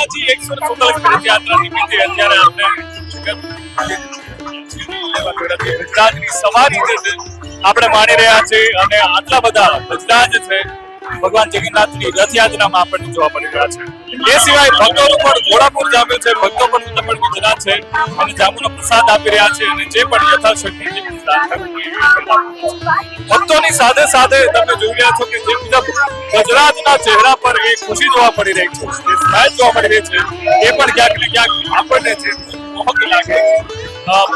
જગન્નાથજી 147 રથયાત્રા નિમિત્તે અત્યારે આપણે ગુજરાતની સવારી જે છે આપણે માણી રહ્યા છે અને આટલા બધા ગજરાજ છે ભગવાન જગન્નાથની રથયાત્રામાં આપણને જોવા મળી રહ્યા છે. એ સિવાય ભક્તોનું પણ ઘોડાપુર જામ્યું છે, ભક્તો પણ ગુજરાત છે અને જાંબુનો પ્રસાદ આપી રહ્યા છે અને જે પણ યથાશક્તિ ભક્તોની સાથે સાથે તમે જોઈ રહ્યા છો કે જે મુજબ ગુજરાતના ચહેરા પર એક ખુશી જોવા મળી રહી છે, એ સ્માઇલ જોવા મળી રહી છે, એ પણ ક્યાંક ને ક્યાંક આપણને છે મોહક લાગે.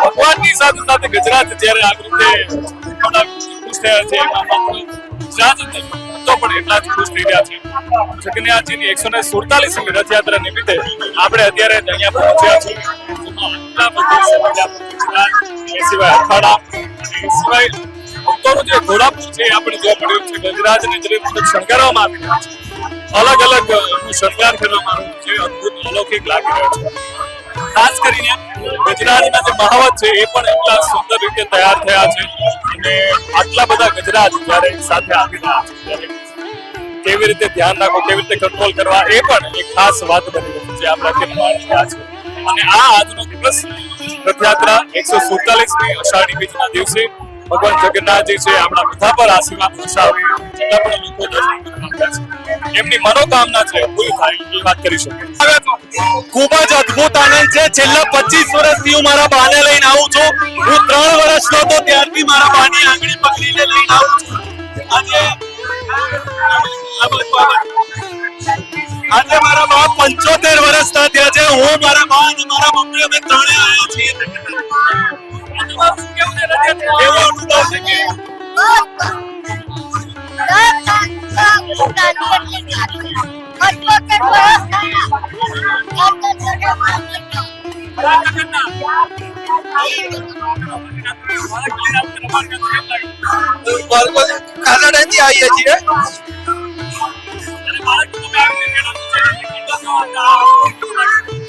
ભગવાનની સાથે સાથે ગુજરાત જ્યારે આ રીતે ખુશ થયા છે એમાં ગુજરાત તો પણ એટલા જ ખુશ થઈ રહ્યા છે. જગન્નાથજીની 147મી રથયાત્રા નિમિત્તે આપણે અત્યારે અહીંયા પહોંચ્યા છીએ. એ સિવાય અખાડા, એ સિવાય ભક્તોનું જે ઘોડાપુર છે એ આપણે જોવા મળ્યું છે. ગજરાજને જે શણગારવામાં આવી રહ્યા છે, અલગ અલગ શણગાર કરવામાં આવ્યું છે, અદભુત અલૌકિક લાગી રહ્યો છે. ખાસ કરીને ગજરાજના જે મહાવત છે એ પણ એટલા સુંદર રીતે તૈયાર થયા છે અને આટલા બધા ગજરાજ જ્યારે સાથે આવી રહ્યા છે ત્યારે કેવી રીતે ધ્યાન રાખવું, કેવી રીતે કંટ્રોલ કરવા, એ પણ એક ખાસ વાત બની રહી છે આપણે અત્યારે માણી રહ્યા છે. અને આ આજનો દિવસ રથયાત્રા 147મી અષાઢી બીજના દિવસે ભગવાન જગન્નાથજી છે આપણા બધા પર આશીર્વાદ વરસાવે, જેટલા પણ લોકો દર્શન કરવા આવ્યા છે એમની મનોકામના છે પૂરી થાય એ વાત કરી શકીએ. ખૂબ જ અદભુત આનંદ છે. છેલ્લા 25 વર્ષથી હું મારા બાને લઈને આવું છું. હું 3 વર્ષનો હતો ત્યારથી મારા બાની આંગળી પકડીને લઈને આવું છું. આજે મારા બા 75 વર્ષના થયા છે. હું મારા બા અને મારા મમ્મી અમે ત્રણે આવ્યા છીએ. એવો અનુભવ છે કે કાનાડાથી આવીએ છીએ.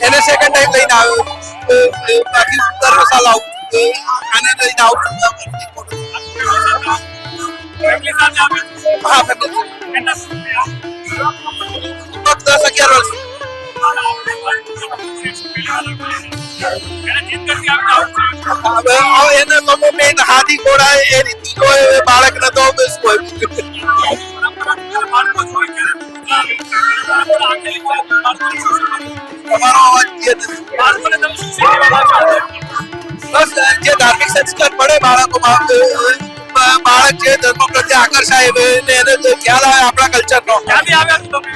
એને સેકન્ડ ટાઈમ લઈને આવ્યો. બાકી દર સાલ આવું આને લઈને આવું. હા, 10-11 વર્ષ. એને તો મેં હાથી ઘોડા એ રીતની હોય, બાળક ને તો તમારો અવાજ બસ જે ધાર્મિક સંસ્કાર પડે બાળકોમાં, બાળક જે ધર્મ પ્રત્યે આકર્ષાય એને ખ્યાલ આવે આપણા કલ્ચરનો. ક્યાંથી આવ્યા છો તમે?